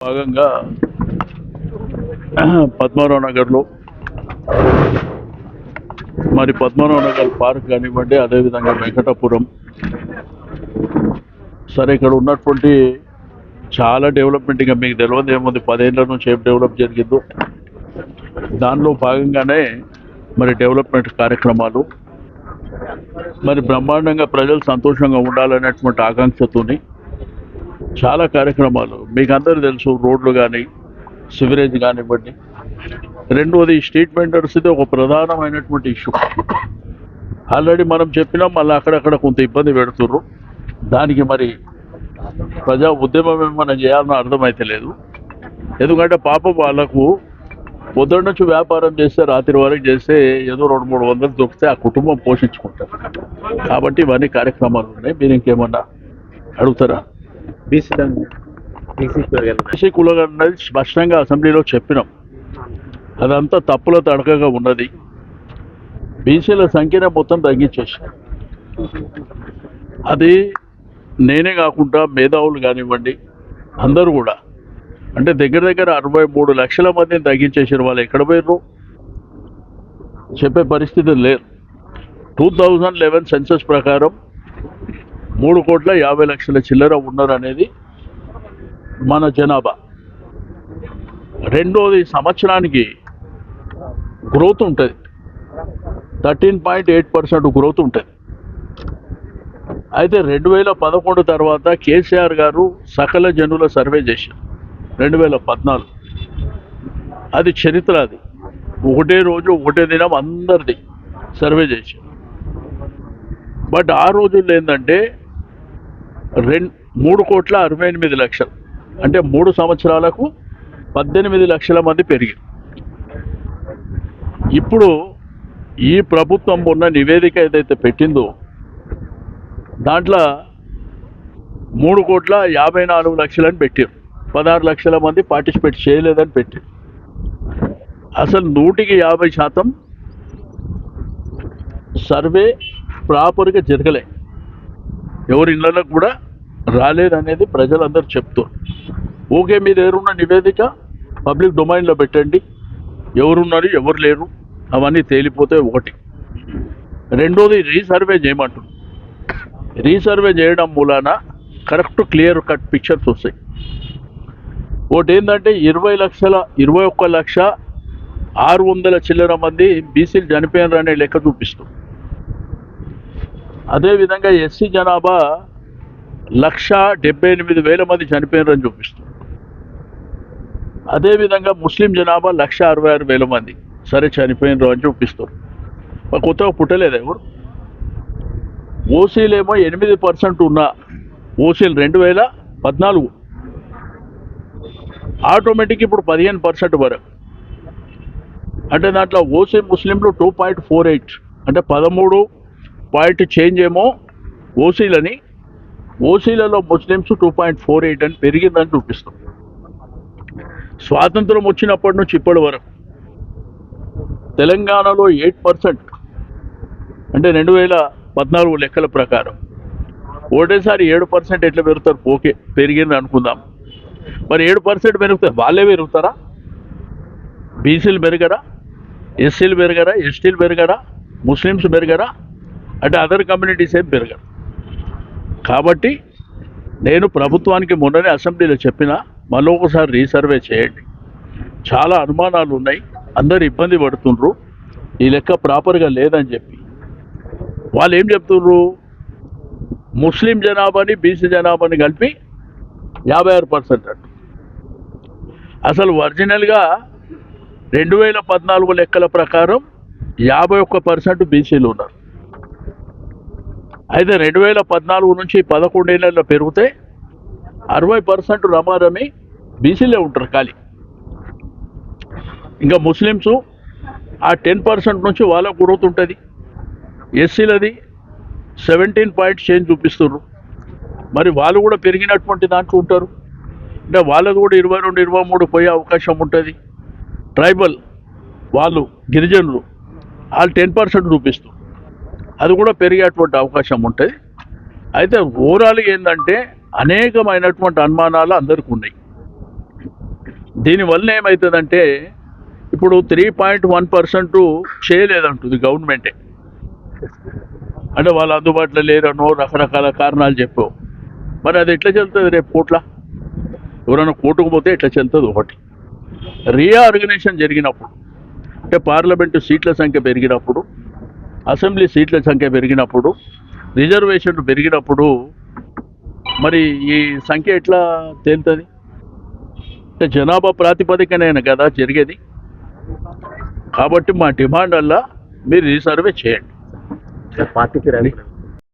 భాగంగా పద్మారావు నగర్లో మరి పద్మారావు నగర్ పార్క్ కానివ్వండి, అదేవిధంగా వెంకటాపురం, సరే ఇక్కడ ఉన్నటువంటి చాలా డెవలప్మెంట్ ఇంకా మీకు తెలియదు ఏముంది, 10 ఏళ్ళ నుంచి ఏం డెవలప్ జరిగిందో దానిలో భాగంగానే మరి డెవలప్మెంట్ కార్యక్రమాలు మరి బ్రహ్మాండంగా ప్రజలు సంతోషంగా ఉండాలనేటువంటి ఆకాంక్షతోని చాలా కార్యక్రమాలు మీకు అందరూ తెలుసు. రోడ్లు కానీ, సివరేజ్ కానివ్వండి. రెండోది స్ట్రీట్ వెండర్స్, ఇది ఒక ప్రధానమైనటువంటి ఇష్యూ. ఆల్రెడీ మనం చెప్పినాం, మళ్ళీ అక్కడక్కడ కొంత ఇబ్బంది పెడుతుర్రు. దానికి మరి ప్రజా ఉద్యమం ఏమన్నా చేయాలని అర్థమైతే లేదు. ఎందుకంటే పాపం వాళ్ళకు పొద్దున్న నుంచి వ్యాపారం చేస్తే రాత్రి వరకు చేస్తే ఏదో 200-300 దొరికితే ఆ కుటుంబం పోషించుకుంటారు. కాబట్టి ఇవన్నీ కార్యక్రమాలు ఉన్నాయి. మీరు ఇంకేమన్నా అడుగుతారా? బీసీ కులగన్నది స్పష్టంగా అసెంబ్లీలో చెప్పినాం. అదంతా తప్పుల తడకగా ఉన్నది. బీసీల సంఖ్యనే మొత్తం తగ్గించేసి, అది నేనే కాకుండా మేధావులు కానివ్వండి అందరూ కూడా, అంటే దగ్గర దగ్గర 63 లక్షల మందిని తగ్గించేసారు. వాళ్ళు ఎక్కడ పోయారు చెప్పే పరిస్థితి లేదు. 2011 సెన్సస్ ప్రకారం 3,50,00,000 చిల్లర ఉన్నారు అనేది మన జనాభా. రెండోది సంవత్సరానికి గ్రోత్ ఉంటుంది, 13.8% గ్రోత్ ఉంటుంది. అయితే 2011 తర్వాత కేసీఆర్ గారు సకల జనుల సర్వే చేశారు 2014. అది చరిత్ర. అది ఒకటే రోజు ఒకటే దినం అందరిది సర్వే చేశారు. బట్ ఆ రోజుల్లో ఏంటంటే 3,68,00,000, అంటే 3 సంవత్సరాలకు 18 లక్షల మంది పెరిగారు. ఇప్పుడు ఈ ప్రభుత్వం ఉన్న నివేదిక ఏదైతే పెట్టిందో దాంట్లో 3,54,00,000 పెట్టారు. 16 లక్షల మంది పార్టిసిపేట్ చేయలేదని పెట్టారు. అసలు 100% సర్వే ప్రాపర్గా జరగలే. ఎవరి ఇళ్ళకు కూడా రాలేదనేది ప్రజలందరూ చెప్తారు. ఓకే, మీ దగ్గర ఉన్న నివేదిక పబ్లిక్ డొమైన్లో పెట్టండి, ఎవరున్నారు ఎవరు లేరు అవన్నీ తేలిపోతే ఒకటి. రెండోది రీసర్వే చేయమంటారు. రీసర్వే చేయడం మూలాన కరెక్ట్ క్లియర్ కట్ పిక్చర్స్ వస్తాయి. ఒకటి ఏంటంటే 21,600,000 చిల్లర మంది బీసీలు చనిపోయినారు అనే లెక్క చూపిస్తుంది. అదేవిధంగా ఎస్సీ జనాభా 1,78,000 మంది చనిపోయినారని చూపిస్తుంది. అదేవిధంగా ముస్లిం జనాభా 1,66,000 మంది సరే చనిపోయినారు అని చూపిస్తారు. కొత్తగా పుట్టలేదు ఎవరు. ఓసీలేమో 8% ఉన్న ఓసీలు 2014 ఆటోమేటిక్ ఇప్పుడు 15% వరకు. అంటే దాంట్లో ఓసీ ముస్లింలు 2.48, అంటే 13 పాయింట్ చేంజ్ ఏమో ఓసీలని, ఓసీలలో ముస్లిమ్స్ 2.48 అని పెరిగిందని చూపిస్తాం. స్వాతంత్రం వచ్చినప్పటి నుంచి ఇప్పటి వరకు తెలంగాణలో 8%, అంటే 2014 లెక్కల ప్రకారం ఒకటేసారి 7% ఎట్లా పెరుగుతారు? ఓకే, పెరిగింది అనుకుందాం. మరి 7% పెరుగుతారు, వాళ్ళే పెరుగుతారా? బీసీలు పెరగరా? ఎస్సీలు పెరగరా? ఎస్టీలు పెరగరా? ముస్లిమ్స్ పెరగరా? అంటే అదర్ కమ్యూనిటీస్ ఏం పెరగరు. కాబట్టి నేను ప్రభుత్వానికి మొన్ననే అసెంబ్లీలో చెప్పిన, మళ్ళీ ఒకసారి రీసర్వే చేయండి. చాలా అనుమానాలు ఉన్నాయి, అందరు ఇబ్బంది పడుతుండ్రు, ఈ లెక్క ప్రాపర్గా లేదని చెప్పి. వాళ్ళు ఏం చెప్తున్నారు? ముస్లిం జనాభాని బీసీ జనాభాని కలిపి 56% అంట. అసలు ఒరిజినల్గా 2014 లెక్కల ప్రకారం 51% బీసీలు ఉన్నారు. అయితే 2014 నుంచి 11 ఏళ్ళలో పెరిగితే 60% రమారమి బీసీలే ఉంటారు ఖాళీ. ఇంకా ముస్లిమ్స్ ఆ 10% నుంచి వాళ్ళకు గ్రోత్ ఉంటుంది. ఎస్సీలది 17 పాయింట్ చేంజ్ చూపిస్తున్నారు. మరి వాళ్ళు కూడా పెరిగినటువంటి దాంట్లో ఉంటారు. అంటే వాళ్ళది కూడా 22-23 పోయే అవకాశం ఉంటుంది. ట్రైబల్ వాళ్ళు గిరిజనులు వాళ్ళు 10% చూపిస్తారు, అది కూడా పెరిగేటువంటి అవకాశం ఉంటుంది. అయితే ఓవరాల్గా ఏంటంటే అనేకమైనటువంటి అనుమానాలు అందరికీ ఉన్నాయి. దీనివల్ల ఏమవుతుందంటే ఇప్పుడు 3.1% చేయలేదంటుంది గవర్నమెంటే. అంటే వాళ్ళు అందుబాటులో లేరనో రకరకాల కారణాలు చెప్పావు. మరి అది ఎట్లా చెల్లుతుంది రేపు కోట్ల? ఎవరైనా కోర్టుకు పోతే ఎట్లా చెల్లుతుంది? ఒకటి రీఆర్గనైజేషన్ జరిగినప్పుడు, అంటే పార్లమెంటు సీట్ల సంఖ్య పెరిగినప్పుడు, అసెంబ్లీ సీట్ల సంఖ్య పెరిగినప్పుడు, రిజర్వేషన్లు పెరిగినప్పుడు మరి ఈ సంఖ్య ఎట్లా తేలుతుంది? అంటే జనాభా ప్రాతిపదికనైనా కదా జరిగేది. కాబట్టి మా డిమాండ్ వల్ల మీరు రీసర్వే చేయండి. పార్టీకి